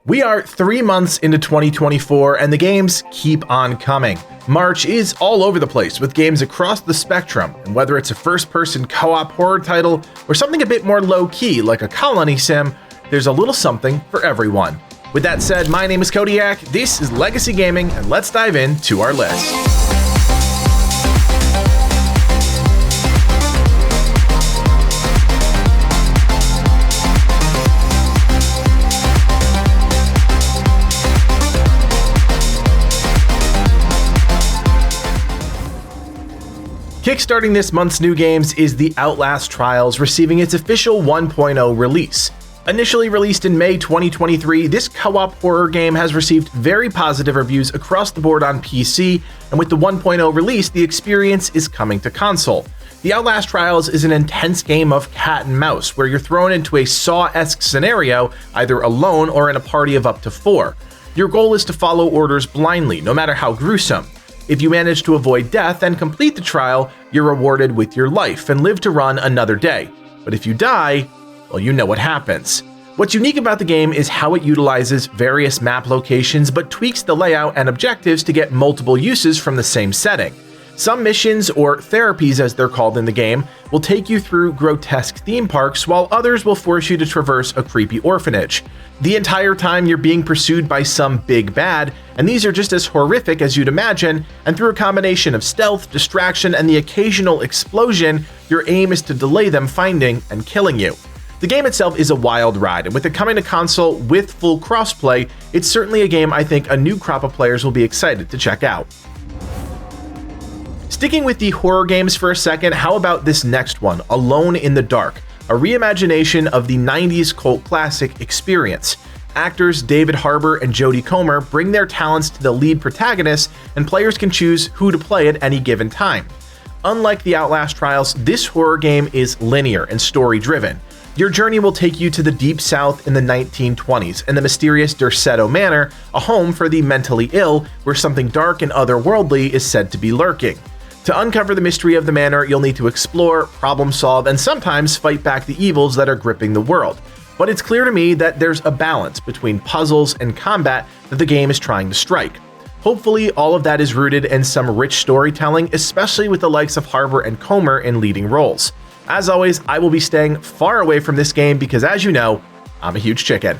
We are 3 months into 2024 and the games keep on coming. March is all over the place with games across the spectrum, and whether it's a first-person co-op horror title or something a bit more low-key like a colony sim, there's a little something for everyone. With that said, my name is Kodiak, this is Legacy Gaming, and let's dive into our list. Kickstarting this month's new games is the Outlast Trials, receiving its official 1.0 release. Initially released in May 2023, this co-op horror game has received very positive reviews across the board on PC, and with the 1.0 release, the experience is coming to console. The Outlast Trials is an intense game of cat and mouse, where you're thrown into a Saw-esque scenario, either alone or in a party of up to 4. Your goal is to follow orders blindly, no matter how gruesome. If you manage to avoid death and complete the trial, you're rewarded with your life and live to run another day. But if you die, well, you know what happens. What's unique about the game is how it utilizes various map locations but tweaks the layout and objectives to get multiple uses from the same setting. Some missions, or therapies as they're called in the game, will take you through grotesque theme parks, while others will force you to traverse a creepy orphanage. The entire time you're being pursued by some big bad, and these are just as horrific as you'd imagine, and through a combination of stealth, distraction, and the occasional explosion, your aim is to delay them finding and killing you. The game itself is a wild ride, and with it coming to console with full crossplay, it's certainly a game I think a new crop of players will be excited to check out. Sticking with the horror games for a second, how about this next one, Alone in the Dark, a reimagination of the 90s cult classic Experience. Actors David Harbour and Jodie Comer bring their talents to the lead protagonists, and players can choose who to play at any given time. Unlike the Outlast Trials, this horror game is linear and story-driven. Your journey will take you to the Deep South in the 1920s and the mysterious Derceto Manor, a home for the mentally ill, where something dark and otherworldly is said to be lurking. To uncover the mystery of the manor, you'll need to explore, problem solve, and sometimes fight back the evils that are gripping the world. But it's clear to me that there's a balance between puzzles and combat that the game is trying to strike. Hopefully, all of that is rooted in some rich storytelling, especially with the likes of Harbour and Comer in leading roles. As always, I will be staying far away from this game because, as you know, I'm a huge chicken.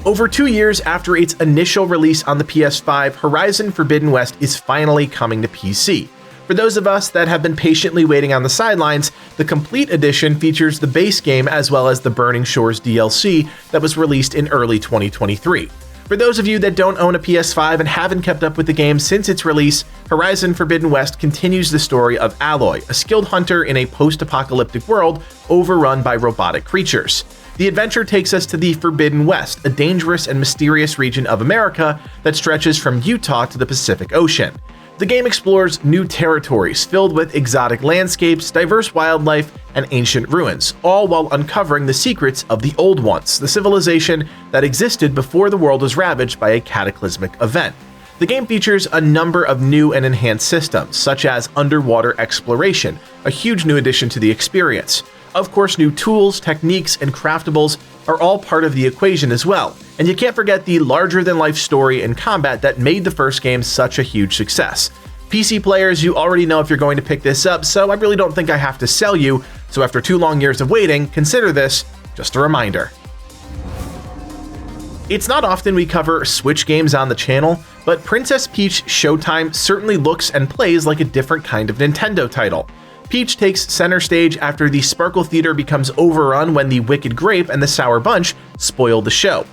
Over 2 years after its initial release on the PS5, Horizon Forbidden West is finally coming to PC. For those of us that have been patiently waiting on the sidelines, the Complete Edition features the base game as well as the Burning Shores DLC that was released in early 2023. For those of you that don't own a PS5 and haven't kept up with the game since its release, Horizon Forbidden West continues the story of Aloy, a skilled hunter in a post-apocalyptic world overrun by robotic creatures. The adventure takes us to the Forbidden West, a dangerous and mysterious region of America that stretches from Utah to the Pacific Ocean. The game explores new territories filled with exotic landscapes, diverse wildlife, and ancient ruins, all while uncovering the secrets of the Old Ones, the civilization that existed before the world was ravaged by a cataclysmic event. The game features a number of new and enhanced systems, such as underwater exploration, a huge new addition to the experience. Of course, new tools, techniques, and craftables are all part of the equation as well, and you can't forget the larger-than-life story and combat that made the first game such a huge success. PC players, you already know if you're going to pick this up, so I really don't think I have to sell you, so after 2 long years of waiting, consider this just a reminder. It's not often we cover Switch games on the channel, but Princess Peach Showtime certainly looks and plays like a different kind of Nintendo title. Peach takes center stage after the Sparkle Theater becomes overrun when the Wicked Grape and the Sour Bunch spoil the show.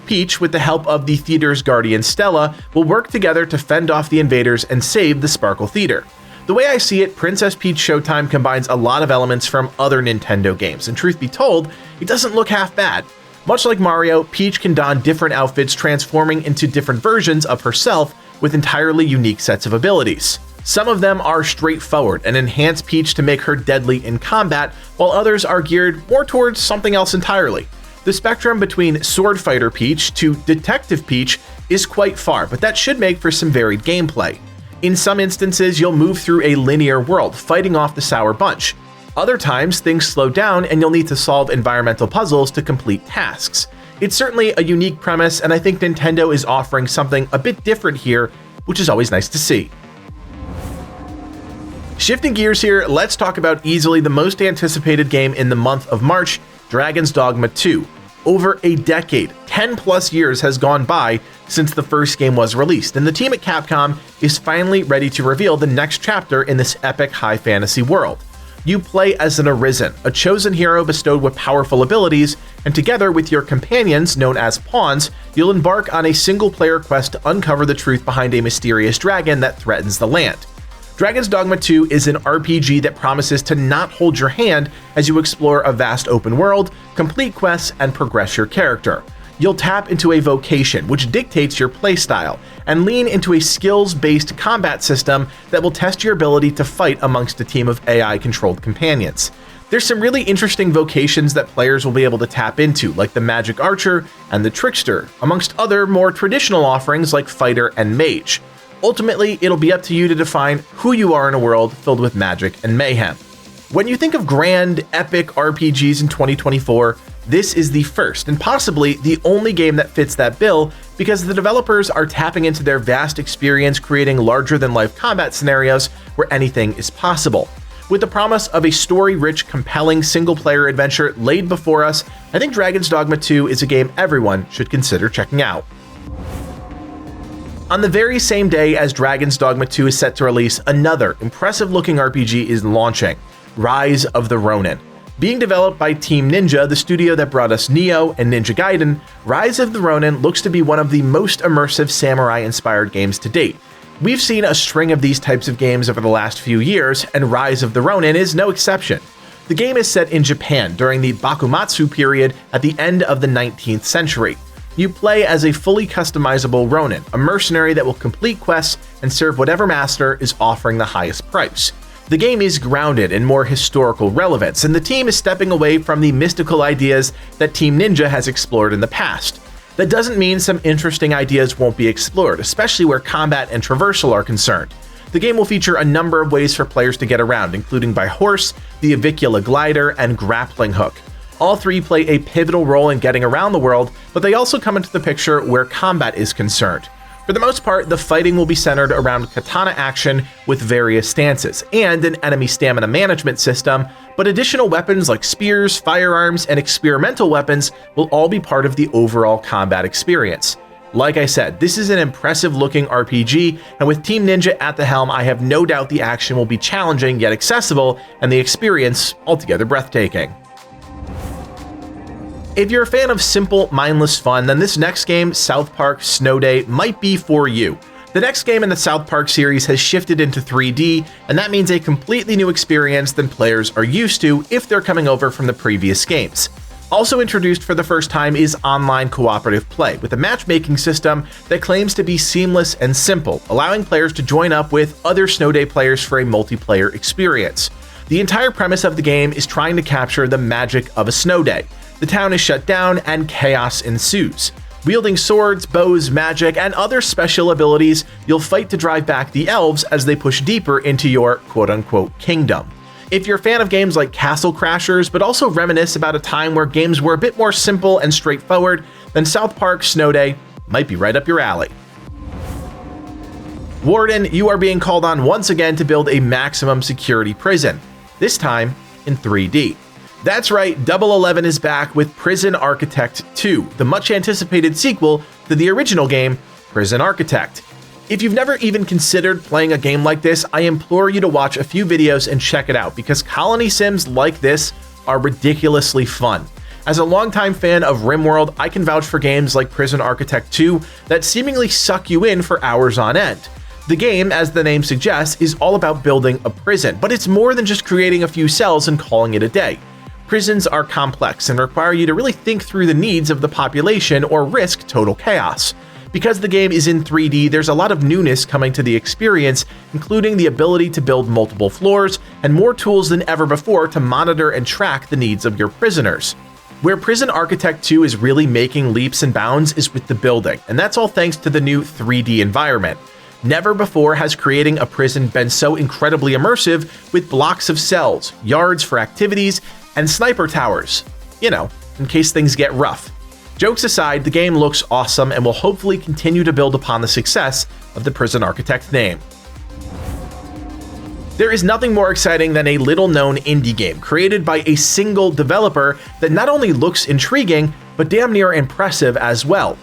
Peach, with the help of the theater's guardian Stella, will work together to fend off the invaders and save the Sparkle Theater. The way I see it, Princess Peach Showtime combines a lot of elements from other Nintendo games, and truth be told, it doesn't look half bad. Much like Mario, Peach can don different outfits, transforming into different versions of herself with entirely unique sets of abilities. Some of them are straightforward and enhance Peach to make her deadly in combat, while others are geared more towards something else entirely. The spectrum between Sword Fighter Peach to Detective Peach is quite far, but that should make for some varied gameplay. In some instances, you'll move through a linear world, fighting off the Sour Bunch. Other times, things slow down and you'll need to solve environmental puzzles to complete tasks. It's certainly a unique premise, and I think Nintendo is offering something a bit different here, which is always nice to see. Shifting gears here, let's talk about easily the most anticipated game in the month of March, Dragon's Dogma 2. Over a decade, 10 plus years has gone by since the first game was released, and the team at Capcom is finally ready to reveal the next chapter in this epic high fantasy world. You play as an Arisen, a chosen hero bestowed with powerful abilities, and together with your companions, known as pawns, you'll embark on a single-player quest to uncover the truth behind a mysterious dragon that threatens the land. Dragon's Dogma 2 is an RPG that promises to not hold your hand as you explore a vast open world, complete quests, and progress your character. You'll tap into a vocation, which dictates your playstyle, and lean into a skills-based combat system that will test your ability to fight amongst a team of AI-controlled companions. There's some really interesting vocations that players will be able to tap into, like the Magic Archer and the Trickster, amongst other more traditional offerings like Fighter and Mage. Ultimately, it'll be up to you to define who you are in a world filled with magic and mayhem. When you think of grand, epic RPGs in 2024, this is the first and possibly the only game that fits that bill because the developers are tapping into their vast experience creating larger-than-life combat scenarios where anything is possible. With the promise of a story-rich, compelling single-player adventure laid before us, I think Dragon's Dogma 2 is a game everyone should consider checking out. On the very same day as Dragon's Dogma 2 is set to release, another impressive-looking RPG is launching, Rise of the Ronin. Being developed by Team Ninja, the studio that brought us Nioh and Ninja Gaiden, Rise of the Ronin looks to be one of the most immersive samurai-inspired games to date. We've seen a string of these types of games over the last few years, and Rise of the Ronin is no exception. The game is set in Japan during the Bakumatsu period at the end of the 19th century. You play as a fully customizable Ronin, a mercenary that will complete quests and serve whatever master is offering the highest price. The game is grounded in more historical relevance, and the team is stepping away from the mystical ideas that Team Ninja has explored in the past. That doesn't mean some interesting ideas won't be explored, especially where combat and traversal are concerned. The game will feature a number of ways for players to get around, including by horse, the avicula glider, and grappling hook. All three play a pivotal role in getting around the world, but they also come into the picture where combat is concerned. For the most part, the fighting will be centered around katana action with various stances, and an enemy stamina management system, but additional weapons like spears, firearms, and experimental weapons will all be part of the overall combat experience. Like I said, this is an impressive-looking RPG, and with Team Ninja at the helm, I have no doubt the action will be challenging yet accessible, and the experience altogether breathtaking. If you're a fan of simple, mindless fun, then this next game, South Park Snow Day, might be for you. The next game in the South Park series has shifted into 3D, and that means a completely new experience than players are used to if they're coming over from the previous games. Also introduced for the first time is online cooperative play, with a matchmaking system that claims to be seamless and simple, allowing players to join up with other Snow Day players for a multiplayer experience. The entire premise of the game is trying to capture the magic of a snow day. The town is shut down and chaos ensues. Wielding swords, bows, magic, and other special abilities, you'll fight to drive back the elves as they push deeper into your quote-unquote kingdom. If you're a fan of games like Castle Crashers, but also reminisce about a time where games were a bit more simple and straightforward, then South Park Snow Day might be right up your alley. Warden, you are being called on once again to build a maximum security prison, this time in 3D. That's right, 011 is back with Prison Architect 2, the much-anticipated sequel to the original game, Prison Architect. If you've never even considered playing a game like this, I implore you to watch a few videos and check it out, because colony sims like this are ridiculously fun. As a longtime fan of RimWorld, I can vouch for games like Prison Architect 2 that seemingly suck you in for hours on end. The game, as the name suggests, is all about building a prison, but it's more than just creating a few cells and calling it a day. Prisons are complex and require you to really think through the needs of the population or risk total chaos. Because the game is in 3D, there's a lot of newness coming to the experience, including the ability to build multiple floors and more tools than ever before to monitor and track the needs of your prisoners. Where Prison Architect 2 is really making leaps and bounds is with the building, and that's all thanks to the new 3D environment. Never before has creating a prison been so incredibly immersive, with blocks of cells, yards for activities, and sniper towers, in case things get rough. Jokes aside, the game looks awesome and will hopefully continue to build upon the success of the Prison Architect name. There is nothing more exciting than a little-known indie game created by a single developer that not only looks intriguing, but damn near impressive as well.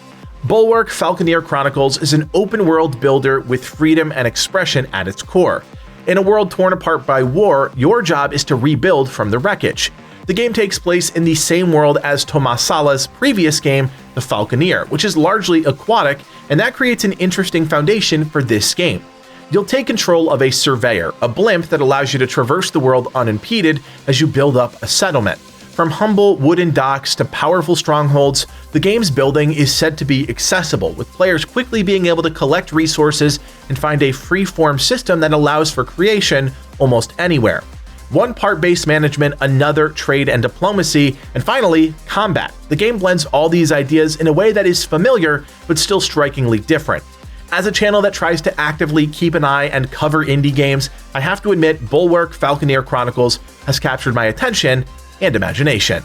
Bulwark Falconeer Chronicles is an open-world builder with freedom and expression at its core. In a world torn apart by war, your job is to rebuild from the wreckage. The game takes place in the same world as Tomasala's previous game, The Falconeer, which is largely aquatic, and that creates an interesting foundation for this game. You'll take control of a surveyor, a blimp that allows you to traverse the world unimpeded as you build up a settlement. From humble wooden docks to powerful strongholds, the game's building is said to be accessible, with players quickly being able to collect resources and find a free-form system that allows for creation almost anywhere. One part base management, another trade and diplomacy, and finally, combat. The game blends all these ideas in a way that is familiar, but still strikingly different. As a channel that tries to actively keep an eye and cover indie games, I have to admit Bulwark Falconeer Chronicles has captured my attention and imagination.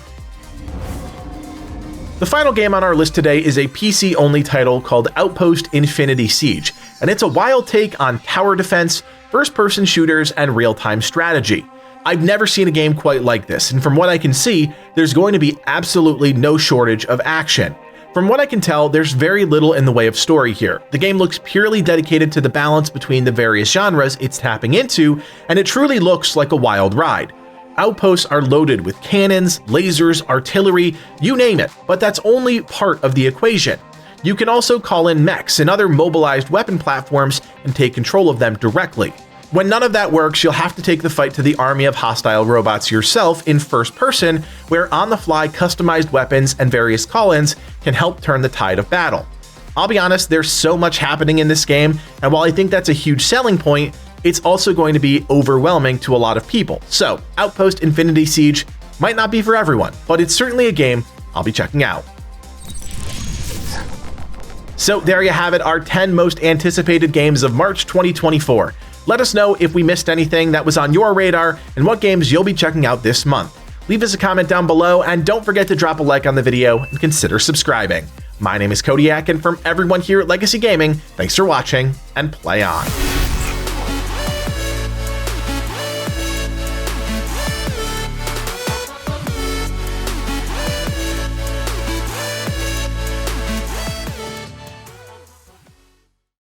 The final game on our list today is a PC-only title called Outpost Infinity Siege, and it's a wild take on tower defense, first-person shooters, and real-time strategy. I've never seen a game quite like this, and from what I can see, there's going to be absolutely no shortage of action. From what I can tell, there's very little in the way of story here. The game looks purely dedicated to the balance between the various genres it's tapping into, and it truly looks like a wild ride. Outposts are loaded with cannons, lasers, artillery, you name it, but that's only part of the equation. You can also call in mechs and other mobilized weapon platforms and take control of them directly. When none of that works, you'll have to take the fight to the army of hostile robots yourself in first person, where on-the-fly customized weapons and various call-ins can help turn the tide of battle. I'll be honest, there's so much happening in this game, and while I think that's a huge selling point, it's also going to be overwhelming to a lot of people. So, Outpost Infinity Siege might not be for everyone, but it's certainly a game I'll be checking out. So there you have it, our 10 most anticipated games of March 2024. Let us know if we missed anything that was on your radar and what games you'll be checking out this month. Leave us a comment down below, and don't forget to drop a like on the video and consider subscribing. My name is Kodiak, and from everyone here at Legacy Gaming, thanks for watching, and play on.